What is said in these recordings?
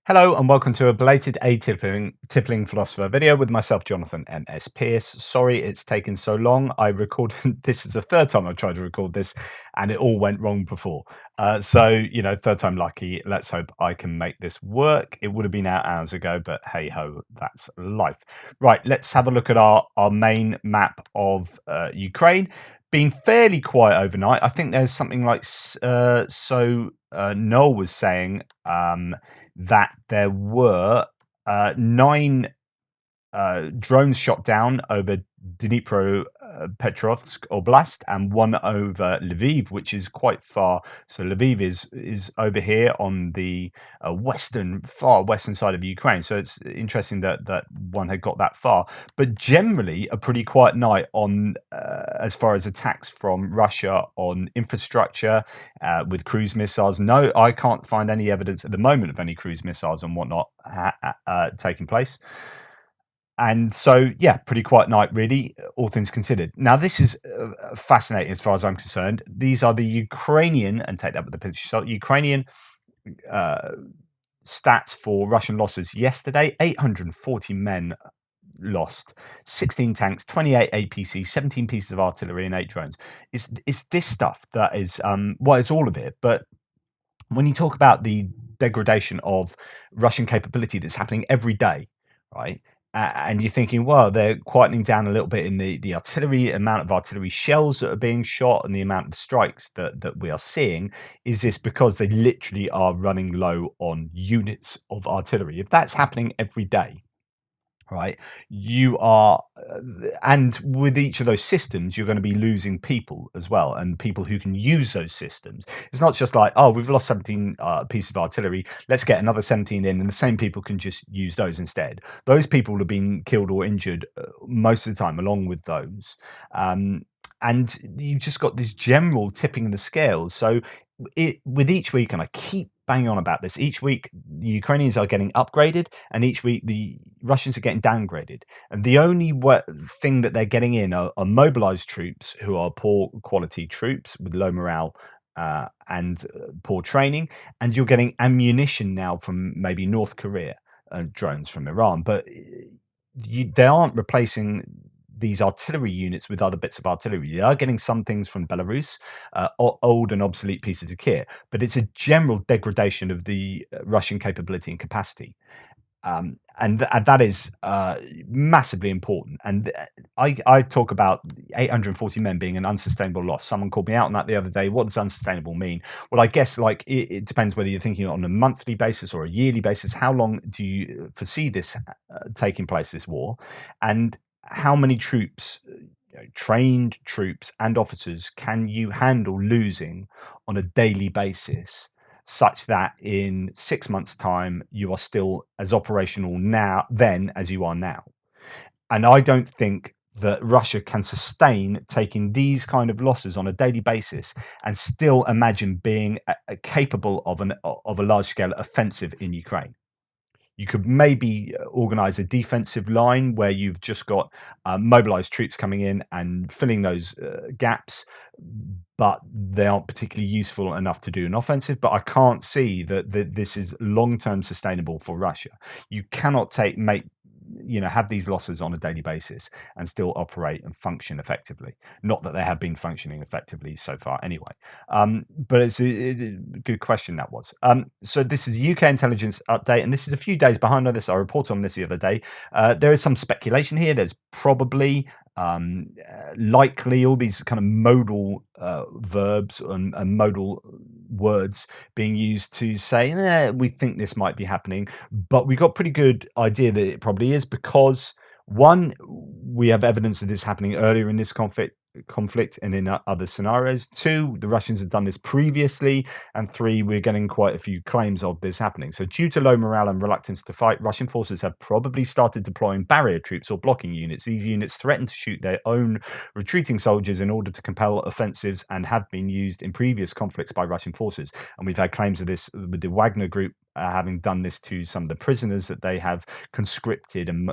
Hello and welcome to a belated tippling philosopher video with myself, Jonathan M.S. Pierce. Sorry it's taken so long. I recorded this is the third time I've tried to record this and it all went wrong before. Third time lucky. Let's hope I can make this work. It would have been out hours ago, but hey ho, that's life. Right, let's have a look at our main map of Ukraine. Been fairly quiet overnight. I think there's something like Noel was saying that there were 9 drones shot down over Petrovsk Oblast and one over Lviv, which is quite far. So Lviv is over here on the far western side of Ukraine. So it's interesting that one had got that far. But generally, a pretty quiet night on as far as attacks from Russia on infrastructure with cruise missiles. No, I can't find any evidence at the moment of any cruise missiles and whatnot taking place. And so, yeah, pretty quiet night, really, all things considered. Now, this is fascinating as far as I'm concerned. These are the Ukrainian, and take that with a pinch of salt, Ukrainian stats for Russian losses yesterday. 840 men lost, 16 tanks, 28 APC, 17 pieces of artillery, and 8 drones. It's this stuff that is, it's all of it. But when you talk about the degradation of Russian capability that's happening every day, right? And you're thinking, well, they're quietening down a little bit in the artillery, amount of artillery shells that are being shot and the amount of strikes that we are seeing. Is this because they literally are running low on units of artillery? If that's happening every day, right, you are and with each of those systems you're going to be losing people as well, and people who can use those systems. It's not just like, oh, we've lost 17 pieces of artillery, let's get another 17 in and the same people can just use those instead. Those people have been killed or injured most of the time along with those, and you've just got this general tipping of the scales. So with each week, and I keep banging on about this, each week the Ukrainians are getting upgraded and each week the Russians are getting downgraded, and the only thing that they're getting in are mobilized troops who are poor quality troops with low morale and poor training, and you're getting ammunition now from maybe North Korea and drones from Iran, but they aren't replacing these artillery units with other bits of artillery. They are getting some things from Belarus, old and obsolete pieces of kit, but it's a general degradation of the Russian capability and capacity. And that is massively important. And I talk about 840 men being an unsustainable loss. Someone called me out on that the other day. What does unsustainable mean? Well, I guess it depends whether you're thinking on a monthly basis or a yearly basis. How long do you foresee this taking place, this war? And how many troops, trained troops and officers, can you handle losing on a daily basis, such that in 6 months' time you are still as operational then as you are now? And I don't think that Russia can sustain taking these kind of losses on a daily basis and still imagine being capable of a large scale offensive in Ukraine. You could maybe organize a defensive line where you've just got mobilized troops coming in and filling those gaps, but they aren't particularly useful enough to do an offensive. But I can't see that this is long-term sustainable for Russia. You cannot have these losses on a daily basis and still operate and function effectively. Not that they have been functioning effectively so far anyway. But it's a good question, that was. So this is a UK intelligence update, and this is a few days behind on this. I reported on this the other day. There is some speculation here. There's probably likely all these kind of modal verbs and modal words being used to say, we think this might be happening, but we got pretty good idea that it probably is, because one, we have evidence of this happening earlier in this conflict and in other scenarios. Two, the Russians have done this previously. And three, we're getting quite a few claims of this happening. So due to low morale and reluctance to fight, Russian forces have probably started deploying barrier troops or blocking units. These units threaten to shoot their own retreating soldiers in order to compel offensives and have been used in previous conflicts by Russian forces. And we've had claims of this with the Wagner group having done this to some of the prisoners that they have conscripted and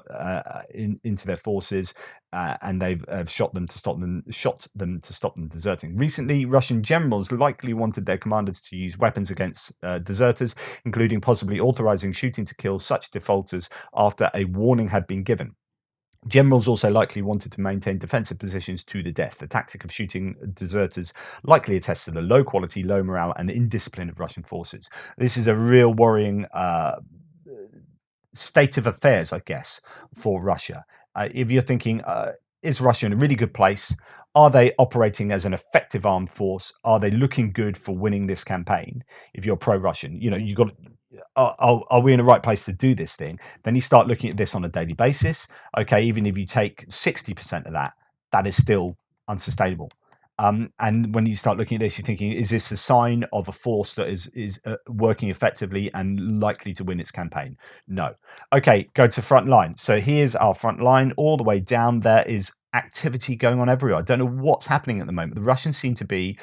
into their forces, and they've shot them to stop them deserting. Recently, Russian generals likely wanted their commanders to use weapons against deserters, including possibly authorizing shooting to kill such defaulters after a warning had been given. Generals also likely wanted to maintain defensive positions to the death. The tactic of shooting deserters likely attests to the low quality, low morale, and indiscipline of Russian forces. This is a real worrying state of affairs, I guess, for Russia. If you're thinking, is Russia in a really good place? Are they operating as an effective armed force? Are they looking good for winning this campaign? If you're pro-Russian, you got. Are we in the right place to do this thing? Then you start looking at this on a daily basis. Okay, even if you take 60% of that, that is still unsustainable. And when you start looking at this, you're thinking, is this a sign of a force that is working effectively and likely to win its campaign? No. Okay, go to Frontline. So here's our front line. All the way down there is activity going on everywhere. I don't know what's happening at the moment. The Russians seem to be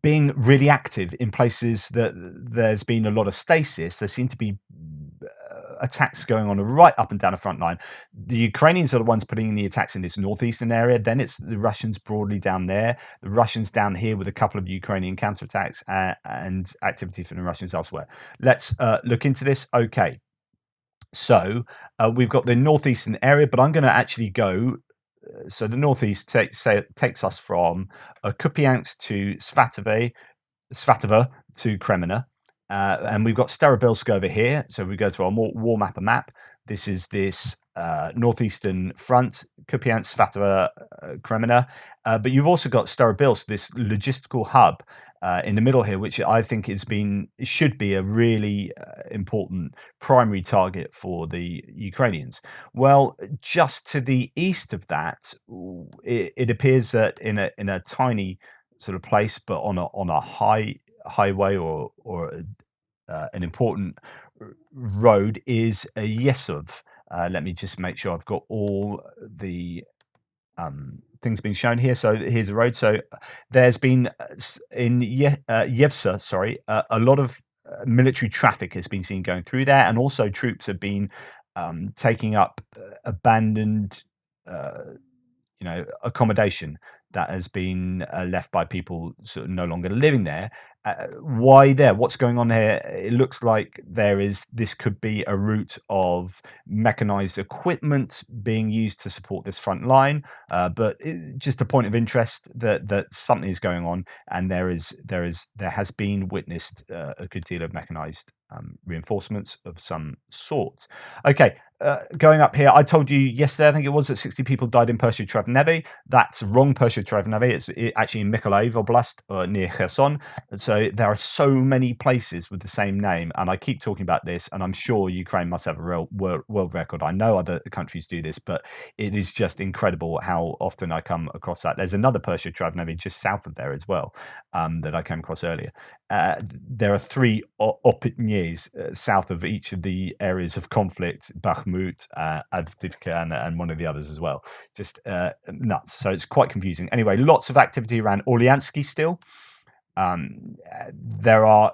being really active in places that there's been a lot of stasis. There seem to be attacks going on right up and down the front line. The Ukrainians are the ones putting in the attacks in this northeastern area. Then it's the Russians broadly down there, the Russians down here with a couple of Ukrainian counterattacks and activity from the Russians elsewhere. Let's look into this. Okay. So we've got the northeastern area, but I'm going to actually go. So the northeast takes us from Kupiansk to Svatove to Kreminna. And we've got Starobilsk over here. So we go to our war map. This is this northeastern front, Kupiansk, Svatove, Kreminna. But you've also got Starobilsk, this logistical hub in the middle here, which I think should be a really important primary target for the Ukrainians. Well, just to the east of that, it appears that in a tiny sort of place, but on a highway or an important road is Yesov. Let me just make sure I've got all the things being shown here. So here's the road. So there's been in Yevsa, a lot of military traffic has been seen going through there, and also troops have been taking up abandoned accommodation that has been left by people sort of no longer living there. Why there? What's going on here? It looks like this could be a route of mechanized equipment being used to support this front line, but just a point of interest that something is going on, and there has been witnessed a good deal of mechanized reinforcements of some sort. Okay, going up here, I told you yesterday, I think it was, that 60 people died in Pershey-Trevnevy. That's wrong, Pershey-Trevnevy. It's actually in Mykolaiv Oblast, near Kherson. So there are so many places with the same name, and I keep talking about this, and I'm sure Ukraine must have a real world record. I know other countries do this, but it is just incredible how often I come across that. There's another Pershey-Trevnevy just south of there as well, that I came across earlier. There are 3 opinions south of each of the areas of conflict: Bakhmut, Avdivka, and one of the others as well. Just nuts. So it's quite confusing. Anyway, lots of activity around Orliansky still. There are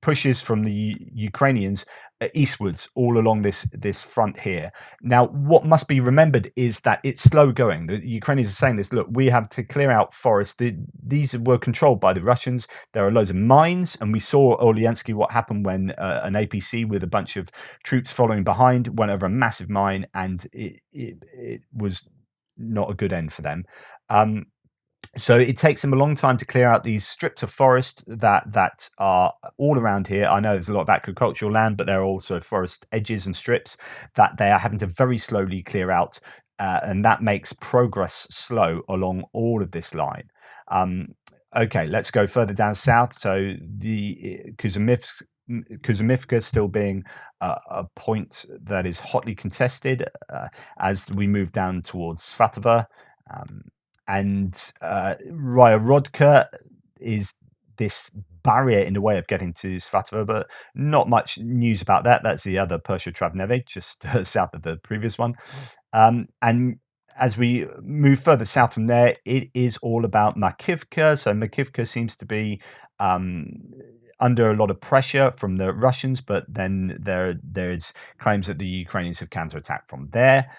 pushes from the Ukrainians eastwards all along this front here. Now, what must be remembered is that it's slow going. The Ukrainians are saying this: look, we have to clear out forests. These were controlled by the Russians. There are loads of mines, and we saw Orliansky what happened when an APC with a bunch of troops following behind went over a massive mine, and it was not a good end for them. So it takes them a long time to clear out these strips of forest that are all around here. I know there's a lot of agricultural land, but there are also forest edges and strips that they are having to very slowly clear out, and that makes progress slow along all of this line. Okay, let's go further down south. So the Kuzumivka still being a point that is hotly contested as we move down towards Svatove. And Ryarodka is this barrier in the way of getting to Svatove, but not much news about that. That's the other Pershey-Trevnevy, just south of the previous one. And as we move further south from there, it is all about Makivka. So Makivka seems to be under a lot of pressure from the Russians, but then there's claims that the Ukrainians have counterattacked from there.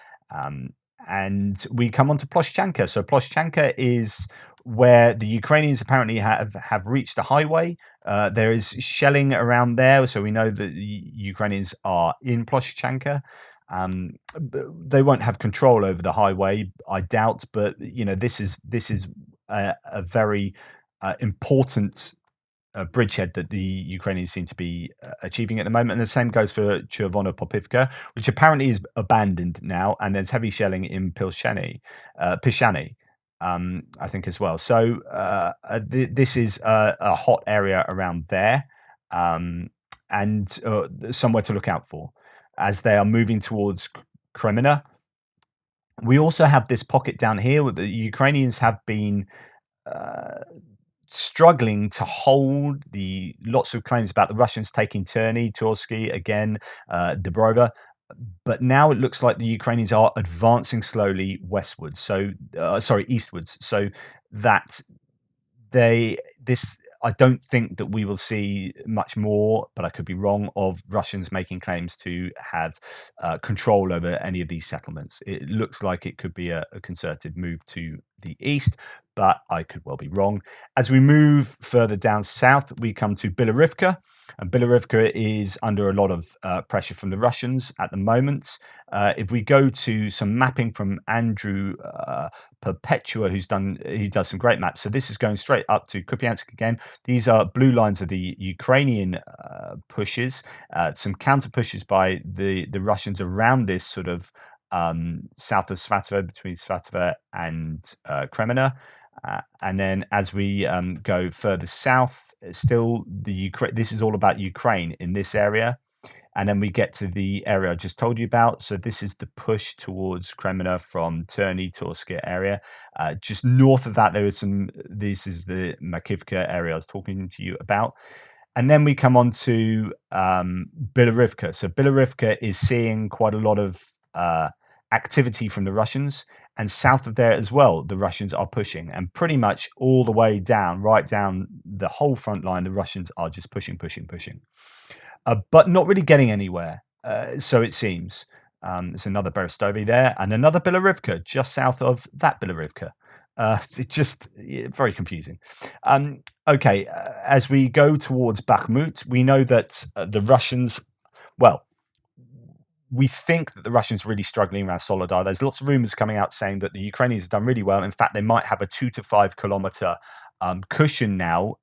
And we come on to Ploshchanka. So Ploshchanka is where the Ukrainians apparently have reached a highway. There is shelling around there, so we know that the Ukrainians are in Ploshchanka. They won't have control over the highway, I doubt, but this is a very important bridgehead that the Ukrainians seem to be achieving at the moment. And the same goes for Chervono-Popivka, which apparently is abandoned now, and there's heavy shelling in Pishani, I think, as well. So this is a hot area around there, and somewhere to look out for as they are moving towards Kreminna. We also have this pocket down here where the Ukrainians have been struggling to hold the lots of claims about the Russians taking Terny, Torsky, again, Dobrova. But now it looks like the Ukrainians are advancing slowly westwards. So, eastwards. So that I don't think that we will see much more, but I could be wrong, of Russians making claims to have control over any of these settlements. It looks like it could be a concerted move to the east, but I could well be wrong. As we move further down south, we come to Bilohorivka, and Bilohorivka is under a lot of pressure from the Russians at the moment. If we go to some mapping from Andrew Perpetua, he does some great maps. So this is going straight up to Kupiansk again. These are blue lines of the Ukrainian pushes, some counter pushes by the Russians around this sort of south of Svatove, between Svatove and Kreminna. And then as we go further south, still this is all about Ukraine in this area. And then we get to the area I just told you about. So this is the push towards Kreminna from Terny, Torska area. Just north of that, this is the Makivka area I was talking to you about. And then we come on to Bilohorivka. So Bilohorivka is seeing quite a lot of activity from the Russians. And south of there as well, the Russians are pushing. And pretty much all the way down, right down the whole front line, the Russians are just pushing. But not really getting anywhere, so it seems. There's another Berestove there, and another Bilohorivka just south of that Bilohorivka. It's just very confusing. Okay, as we go towards Bakhmut, we know that the Russians, well, we think that the Russians are really struggling around Soledar. There's lots of rumors coming out saying that the Ukrainians have done really well. In fact, they might have a 2 to 5 kilometer cushion now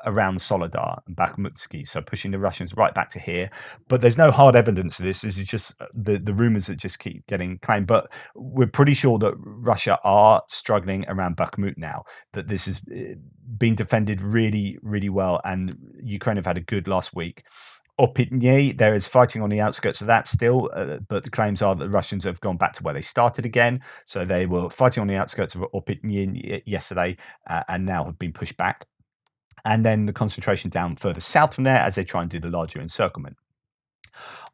around Soledar and Bakhmutsky, so pushing the Russians right back to here. But there's no hard evidence of this. This is just the rumors that just keep getting claimed. But we're pretty sure that Russia are struggling around Bakhmut now, that this has been defended really, really well, and Ukraine have had a good last week. Opitny, there is fighting on the outskirts of that still, but the claims are that the Russians have gone back to where they started again. So they were fighting on the outskirts of Opitny yesterday and now have been pushed back. And then the concentration down further south from there as they try and do the larger encirclement.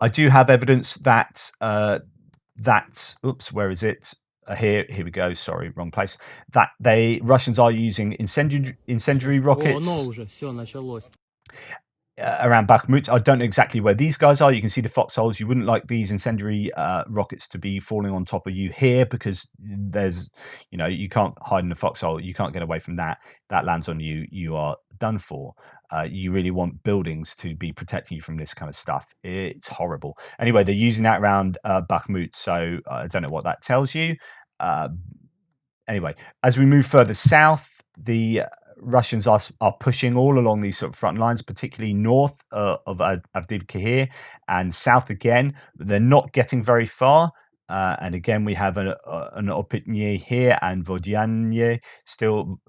I do have evidence that, oops, where is it? Here we go. Sorry, wrong place. That Russians are using incendiary rockets around Bakhmut. I don't know exactly where these guys are. You can see the foxholes. You wouldn't like these incendiary rockets to be falling on top of you here, because there's, you can't hide in a foxhole. You can't get away from that. That lands on you, you are done for. You really want buildings to be protecting you from this kind of stuff. It's horrible. Anyway, they're using that around Bakhmut, so I don't know what that tells you. Anyway, as we move further south, the Russians are pushing all along these sort of front lines, particularly north of Avdivka here and south again. They're not getting very far. And again, we have an Opitny here and Vodyanye still,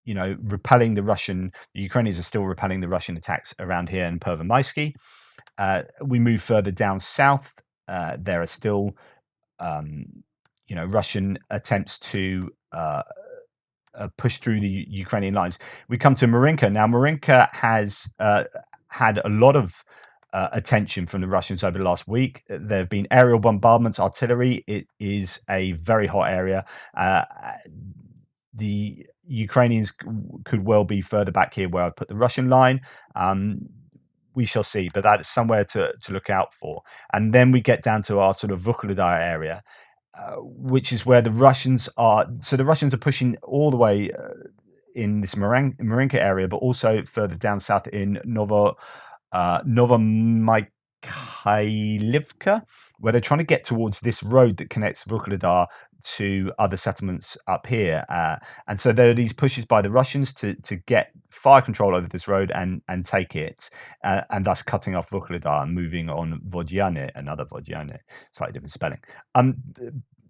repelling the Ukrainians are still repelling the Russian attacks around here in Pervomaisky. We move further down south. There are still, Russian attempts to push through the Ukrainian lines. We come to Marinka. Now, Marinka has had a lot of attention from the Russians over the last week. There have been aerial bombardments, artillery. It is a very hot area. the Ukrainians could well be further back here where I put the Russian line. We shall see, but that is somewhere to look out for. And then we get down to our sort of Vuhledar area, which is where the Russians are. So the Russians are pushing all the way in this Marinka area, but also further down south in Nova Mikhailivka, where they're trying to get towards this road that connects Vuhledar to other settlements up here. And so there are these pushes by the Russians to get fire control over this road and take it, and thus cutting off Vuhledar and moving on Vodyane, another Vodyane, slightly different spelling.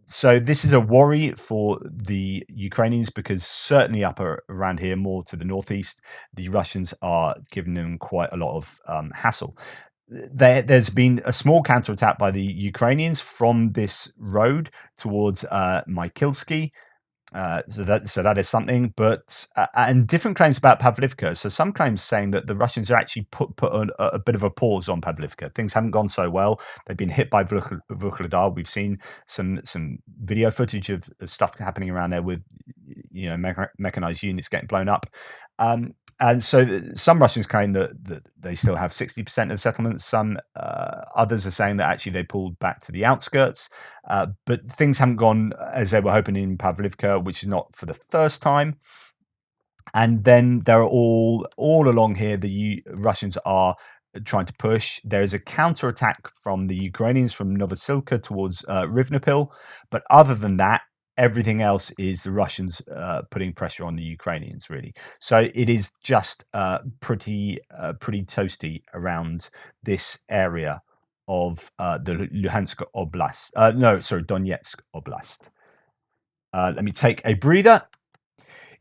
So this is a worry for the Ukrainians because certainly up around here, more to the northeast, the Russians are giving them quite a lot of hassle. There's been a small counterattack by the Ukrainians from this road towards Mykilsky. So that is something, but and different claims about Pavlivka. So some claims saying that the Russians are actually put a bit of a pause on Pavlivka. Things haven't gone so well. They've been hit by Vuhledar. We've seen some video footage of stuff happening around there with mechanized units getting blown up. And so some Russians claim that they still have 60% of the settlements. Some others are saying that actually they pulled back to the outskirts. But things haven't gone as they were hoping in Pavlivka, which is not for the first time. And then there are all along here, the Russians are trying to push. There is a counterattack from the Ukrainians from Novosilka towards Rivnopil. But other than that, everything else is the Russians putting pressure on the Ukrainians, really. So it is just pretty toasty around this area of the Luhansk Oblast. Donetsk Oblast. Let me take a breather.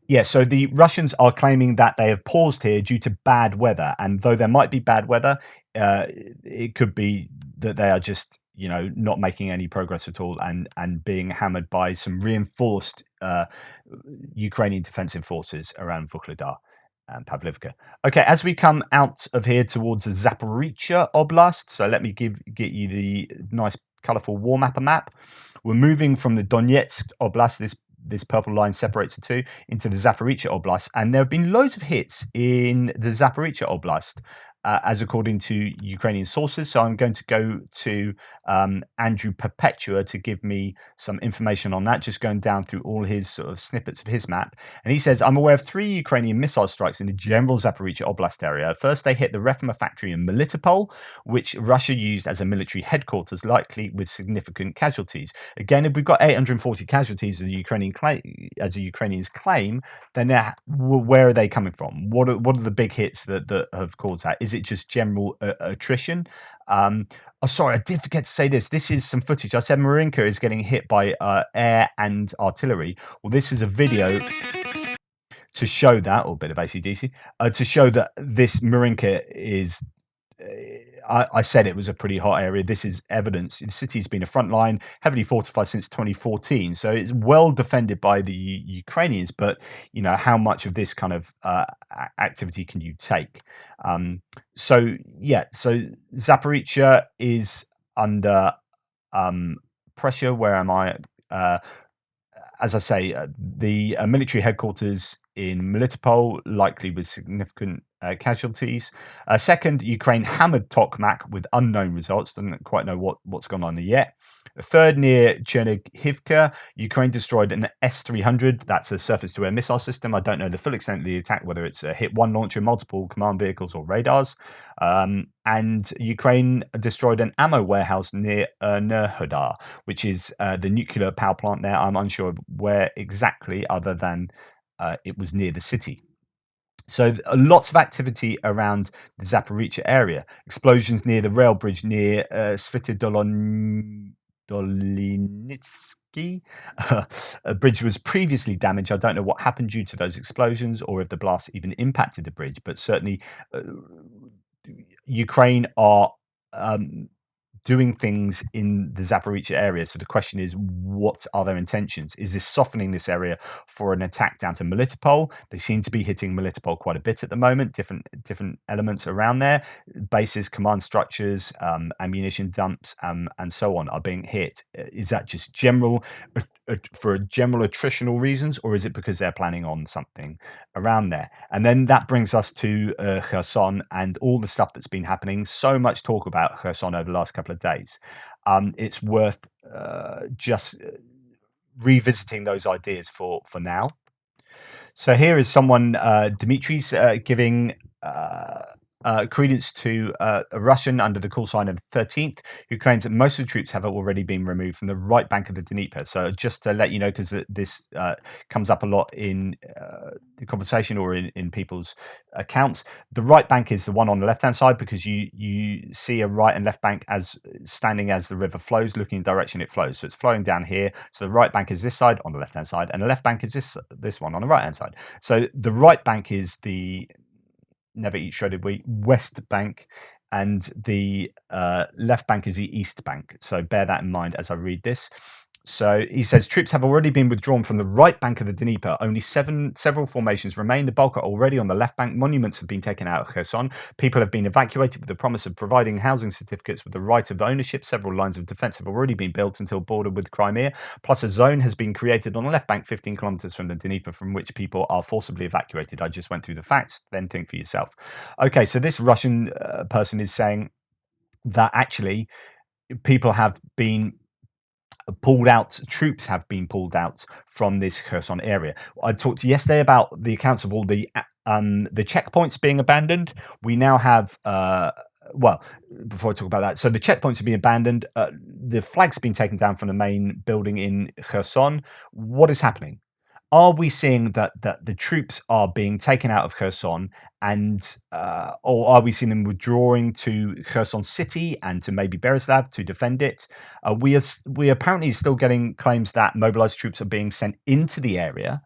Yeah, so the Russians are claiming that they have paused here due to bad weather. And though there might be bad weather, it could be that they are just not making any progress at all and being hammered by some reinforced Ukrainian defensive forces around Vuhledar and Pavlivka. Okay, as we come out of here towards the Zaporizhzhia Oblast, so let me get you the nice colourful war map. We're moving from the Donetsk Oblast, this purple line separates the two, into the Zaporizhzhia Oblast, and there have been loads of hits in the Zaporizhzhia Oblast, as according to Ukrainian sources. So I'm going to go to Andrew Perpetua to give me some information on that, just going down through all his sort of snippets of his map. And he says, I'm aware of 3 Ukrainian missile strikes in the general Zaporizhzhia Oblast area. First, they hit the Refma factory in Melitopol, which Russia used as a military headquarters, likely with significant casualties. Again, if we've got 840 casualties as the Ukrainians claim, then where are they coming from? What are the big hits that have caused that? Is it just general attrition? Sorry, I did forget to say this. This is some footage. I said Marinka is getting hit by air and artillery. Well, this is a video to show that, or a bit of AC/DC, to show that this Marinka is... I said it was a pretty hot area. This is evidence. The city's been a front line, heavily fortified since 2014. So it's well defended by the Ukrainians. But, how much of this kind of activity can you take? So Zaporizhzhia is under pressure. Where am I? As I say, the military headquarters in Melitopol, likely with significant casualties. Second, Ukraine hammered Tokmak with unknown results. Doesn't quite know what's gone on there yet. Third, near Chernihivka, Ukraine destroyed an S-300. That's a surface-to-air missile system. I don't know the full extent of the attack, whether it's a hit-one launcher, multiple command vehicles, or radars. And Ukraine destroyed an ammo warehouse near Vuhledar, which is the nuclear power plant there. I'm unsure of where exactly, other than it was near the city. So lots of activity around the Zaporizhzhia area. Explosions near the rail bridge near Svitodolnitsky. A bridge was previously damaged. I don't know what happened due to those explosions or if the blast even impacted the bridge, but certainly Ukraine are doing things in the Zaporizhzhia area. So the question is, what are their intentions? Is this softening this area for an attack down to Melitopol? They seem to be hitting Melitopol quite a bit at the moment. Different elements around there, bases, command structures, ammunition dumps, and so on are being hit. Is that just general for general attritional reasons, or is it because they're planning on something around there? And then that brings us to Kherson and all the stuff that's been happening. So much talk about Kherson over the last couple of days. It's worth just revisiting those ideas for now. So here is someone, Dimitri's, giving credence to a Russian under the call sign of 13th, who claims that most of the troops have already been removed from the right bank of the Dnieper. So just to let you know, because this comes up a lot in the conversation or in people's accounts, the right bank is the one on the left-hand side, because you see a right and left bank as standing as the river flows, looking in the direction it flows. So it's flowing down here. So the right bank is this side on the left-hand side, and the left bank is this one on the right-hand side. So the right bank is the Never Eat Shredded Wheat West Bank, and the left bank is the East Bank. So bear that in mind as I read this. So he says troops have already been withdrawn from the right bank of the Dnieper. Only several formations remain. The bulk are already on the left bank. Monuments have been taken out of Kherson. People have been evacuated with the promise of providing housing certificates with the right of ownership. Several lines of defence have already been built until border with Crimea. Plus, a zone has been created on the left bank, 15 kilometres from the Dnieper, from which people are forcibly evacuated. I just went through the facts. Then think for yourself. Okay, so this Russian person is saying that actually people have been pulled out, troops have been pulled out from this Kherson area. I talked yesterday about the accounts of all the checkpoints being abandoned. We now have well, before I talk about that, so the checkpoints have been abandoned. The flag's been taken down from the main building in Kherson. What is happening? Are we seeing that the troops are being taken out of Kherson, and or are we seeing them withdrawing to Kherson city and to maybe Berislav to defend it? We apparently still getting claims that mobilized troops are being sent into the area.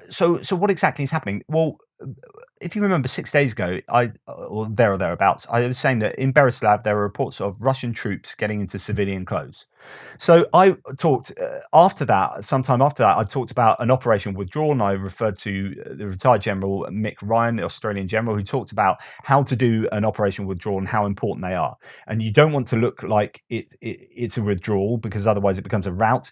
So what exactly is happening? Well, if you remember 6 days ago, or there or thereabouts, I was saying that in Berislav there were reports of Russian troops getting into civilian clothes. So I talked after that, sometime after that, I talked about an operation withdrawal, and I referred to the retired General Mick Ryan, the Australian general, who talked about how to do an operation withdrawal and how important they are. And you don't want to look like it's a withdrawal, because otherwise it becomes a rout.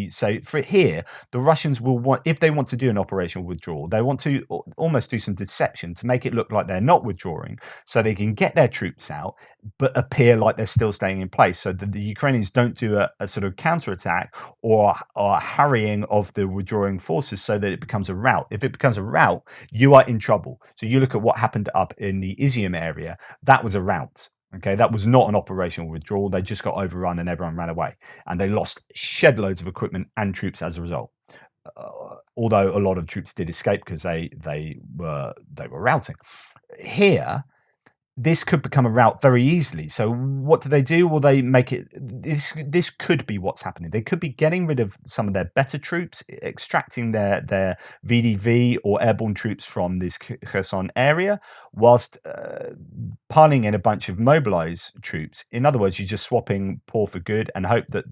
So for here, the Russians will want, if they want to do an operational withdrawal, they want to almost do some deception to make it look like they're not withdrawing, so they can get their troops out but appear like they're still staying in place, so that the Ukrainians don't do a sort of counterattack or harrying of the withdrawing forces, so that it becomes a rout. If it becomes a rout, you are in trouble. So you look at what happened up in the Izium area. That was a rout. Okay, that was not an operational withdrawal. They just got overrun and everyone ran away, and they lost shed loads of equipment and troops as a result. Although a lot of troops did escape because they were routing. Here, this could become a rout very easily. So what do? Well, they make it. This could be what's happening. They could be getting rid of some of their better troops, extracting their VDV or airborne troops from this Kherson area, whilst piling in a bunch of mobilized troops. In other words, you're just swapping poor for good and hope that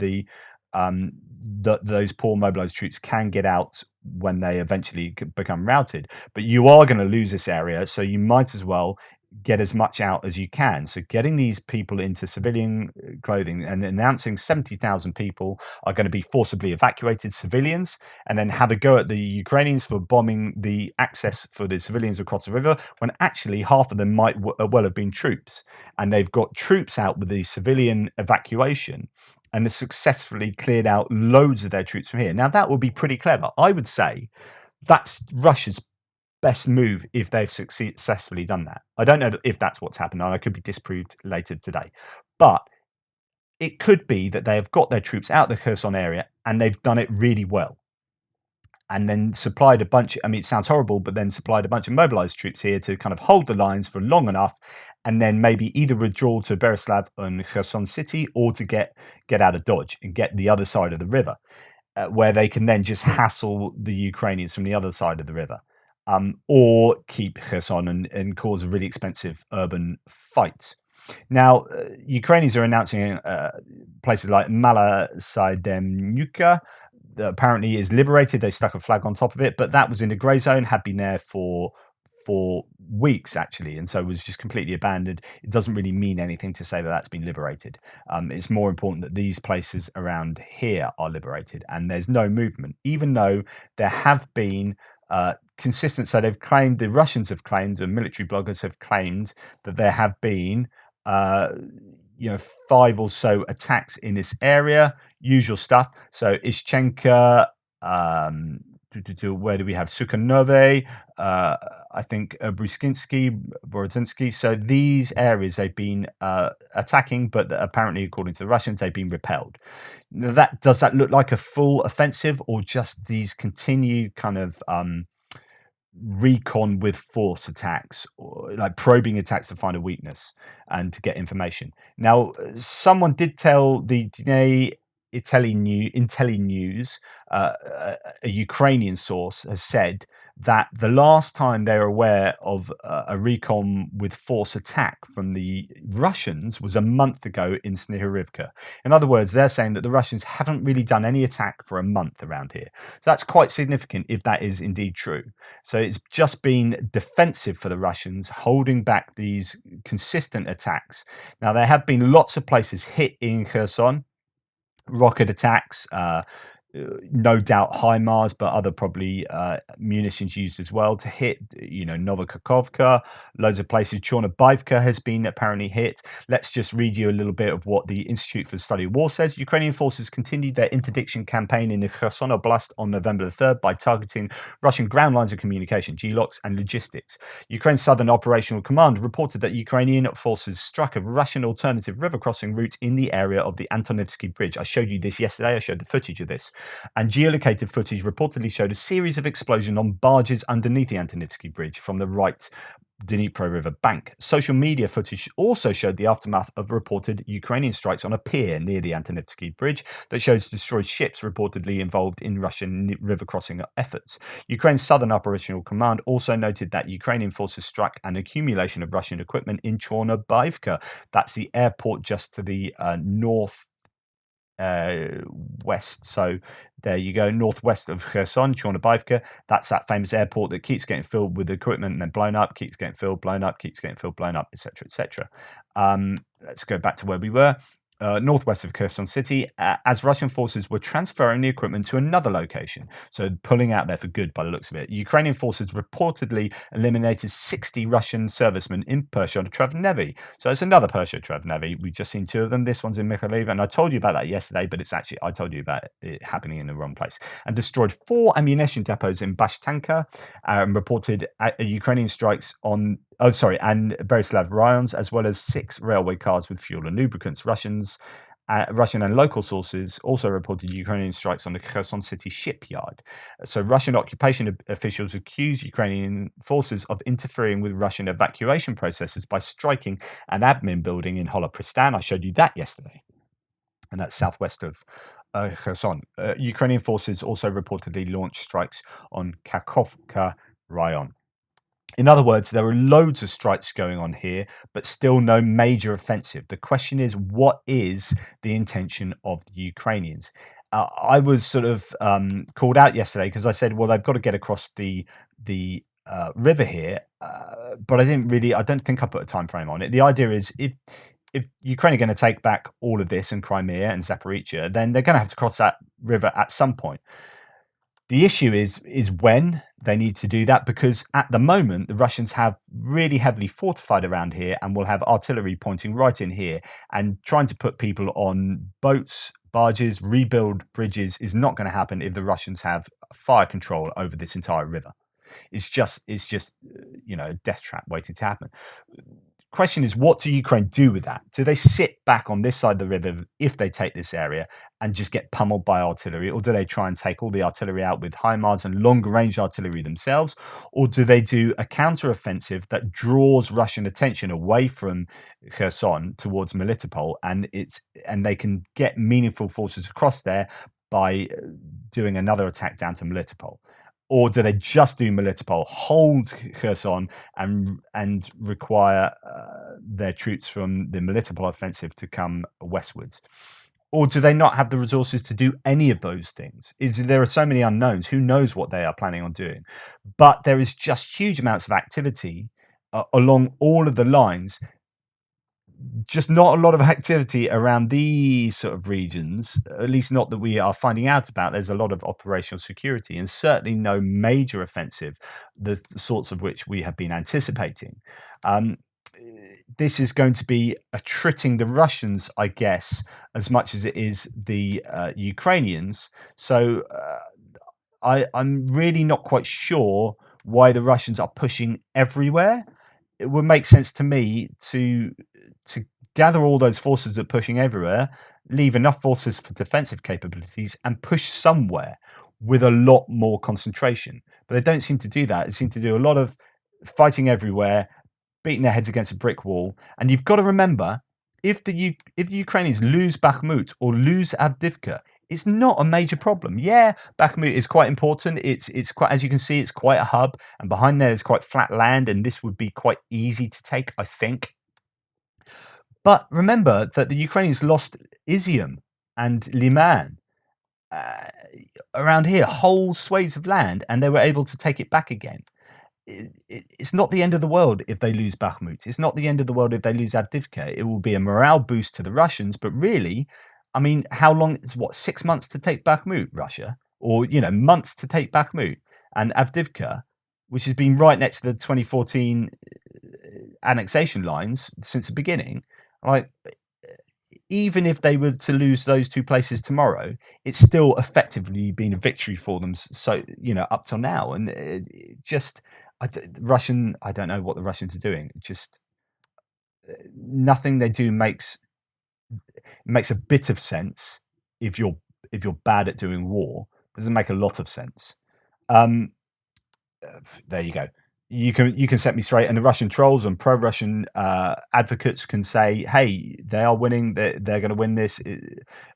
those poor mobilized troops can get out when they eventually become routed. But you are going to lose this area, so you might as well get as much out as you can. So getting these people into civilian clothing and announcing 70,000 people are going to be forcibly evacuated, civilians, and then have a go at the Ukrainians for bombing the access for the civilians across the river, when actually half of them might well have been troops, and they've got troops out with the civilian evacuation and has successfully cleared out loads of their troops from here. Now, that would be pretty clever. I would say that's Russia's best move if they've successfully done that. I don't know if that's what's happened, and I could be disproved later today. But it could be that they have got their troops out of the Kherson area and they've done it really well. And then supplied a bunch, I mean, it sounds horrible, but then supplied a bunch of mobilized troops here to kind of hold the lines for long enough, and then maybe either withdraw to Berislav and Kherson city, or to get out of Dodge and get the other side of the river, where they can then just hassle the Ukrainians from the other side of the river. Or keep Kherson and cause a really expensive urban fight. Now, Ukrainians are announcing places like Malasaidemnuka that apparently is liberated. They stuck a flag on top of it, but that was in the grey zone, had been there for for weeks actually, and so was just completely abandoned. It doesn't really mean anything to say that that's been liberated. It's more important that these places around here are liberated, and there's no movement, even though there have been consistent. So they've claimed, the Russians have claimed, and military bloggers have claimed that there have been, uh, 5 or so attacks in this area. Usual stuff. So Ishchenka, where do we have Sukhanove? I think Borodzinsky. So these areas they've been attacking, but apparently, according to the Russians, they've been repelled. Now, does that look like a full offensive, or just these continued kind of recon with force attacks, or like probing attacks to find a weakness and to get information? Now, someone did tell the Intelli News, a Ukrainian source has said that the last time they were aware of a recon with force attack from the Russians was a month ago in Snihovivka. In other words, they're saying that the Russians haven't really done any attack for a month around here. So that's quite significant if that is indeed true. So it's just been defensive for the Russians, holding back these consistent attacks. Now, there have been lots of places hit in Kherson, rocket attacks, no doubt HIMARS, but other probably munitions used as well to hit, Novokakhovka, loads of places. Chornobivka has been apparently hit. Let's just read you a little bit of what the Institute for the Study of War says. Ukrainian forces continued their interdiction campaign in the Kherson Oblast on November the 3rd by targeting Russian ground lines of communication, GLOCs, and logistics. Ukraine's Southern Operational Command reported that Ukrainian forces struck a Russian alternative river crossing route in the area of the Antonivsky Bridge. I showed you this yesterday. I showed the footage of this. And geolocated footage reportedly showed a series of explosions on barges underneath the Antonivsky Bridge from the right Dnipro River bank. Social media footage also showed the aftermath of reported Ukrainian strikes on a pier near the Antonivsky Bridge that shows destroyed ships reportedly involved in Russian river crossing efforts. Ukraine's Southern Operational Command also noted that Ukrainian forces struck an accumulation of Russian equipment in Chornobivka. That's the airport just to the north west. So there you go, northwest of Kherson, Chornobivka. That's that famous airport that keeps getting filled with equipment and then blown up, keeps getting filled, blown up, keeps getting filled, blown up, etc., etc. Let's go back to where we were. Northwest of Kherson City, as Russian forces were transferring the equipment to another location. So pulling out there for good by the looks of it. Ukrainian forces reportedly eliminated 60 Russian servicemen in Pershio-Travnevi. So it's another Pershio-Travnevi. We've just seen 2 of them. This one's in Mykolaiv, and I told you about that yesterday, but it's actually, I told you about it happening in the wrong place. And destroyed 4 ammunition depots in Bashtanka, and reported Ukrainian strikes on and Berislav rayons, as well as 6 railway cars with fuel and lubricants. Russian and local sources also reported Ukrainian strikes on the Kherson city shipyard. So Russian occupation officials accused Ukrainian forces of interfering with Russian evacuation processes by striking an admin building in Holopristan. I showed you that yesterday. And that's southwest of Kherson. Ukrainian forces also reportedly launched strikes on Kakhovka rayon. In other words, there are loads of strikes going on here, but still no major offensive. The question is, what is the intention of the Ukrainians? I was sort of called out yesterday because I said, well, they've got to get across the river here, but I don't think I put a time frame on it. The idea is if Ukraine are going to take back all of this and Crimea and Zaporizhia, then they're going to have to cross that river at some point. The issue is when they need to do that, because at the moment the Russians have really heavily fortified around here and will have artillery pointing right in here, and trying to put people on boats, barges, rebuild bridges is not going to happen if the Russians have fire control over this entire river. It's just a death trap waiting to happen. Question is, what do Ukraine do with that? Do they sit back on this side of the river if they take this area and just get pummeled by artillery? Or do they try and take all the artillery out with HIMARS and longer range artillery themselves? Or do they do a counter-offensive that draws Russian attention away from Kherson towards Melitopol, and they can get meaningful forces across there by doing another attack down to Melitopol? Or do they just do Melitopol, hold Kherson, and require their troops from the Melitopol offensive to come westwards? Or do they not have the resources to do any of those things? There are so many unknowns. Who knows what they are planning on doing? But there is just huge amounts of activity along all of the lines, just not a lot of activity around these sort of regions, at least not that we are finding out about. There's a lot of operational security and certainly no major offensive, the sorts of which we have been anticipating. Um, this is going to be attriting the Russians, I guess, as much as it is the Ukrainians. So I'm really not quite sure why the Russians are pushing everywhere. It would make sense to me to gather all those forces that are pushing everywhere, leave enough forces for defensive capabilities, and push somewhere with a lot more concentration. But they don't seem to do that. They seem to do a lot of fighting everywhere, beating their heads against a brick wall. And you've got to remember, if the Ukrainians lose Bakhmut or lose Avdivka, it's not a major problem. Yeah, Bakhmut is quite important. It's quite, as you can see, it's quite a hub, and behind there is quite flat land, and this would be quite easy to take, I think. But remember that the Ukrainians lost Izium and Liman, uh, around here, whole swathes of land, and they were able to take it back again. It's not the end of the world if they lose Bakhmut. It's not the end of the world if they lose Avdivka. It will be a morale boost to the Russians, but really, I mean, how long? It's what, 6 months to take Bakhmut, Russia, or months to take Bakhmut, and Avdivka, which has been right next to the 2014 annexation lines since the beginning. Like, even if they were to lose those two places tomorrow, it's still effectively been a victory for them. So up till now, and just Russian. I don't know what the Russians are doing. Just nothing they do makes a bit of sense if you're bad at doing war. It doesn't make a lot of sense. Um, there you go. You can set me straight, and the Russian trolls and pro-Russian advocates can say, "Hey, they are winning. They're going to win this,"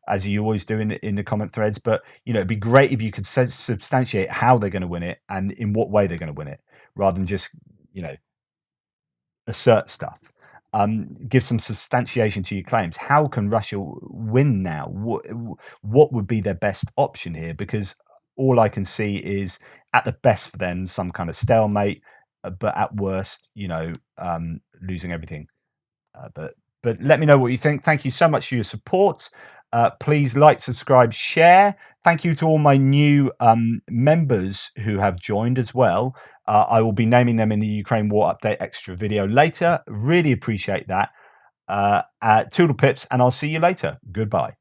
as you always do in the comment threads. But it'd be great if you could substantiate how they're going to win it and in what way they're going to win it, rather than just assert stuff. Give some substantiation to your claims. How can Russia win now? What would be their best option here? Because all I can see is, at the best for them, some kind of stalemate, but at worst, losing everything. But let me know what you think. Thank you so much for your support. Please like, subscribe, share. Thank you to all my new members who have joined as well. I will be naming them in the Ukraine War Update extra video later. Really appreciate that. Toodle pips, and I'll see you later. Goodbye.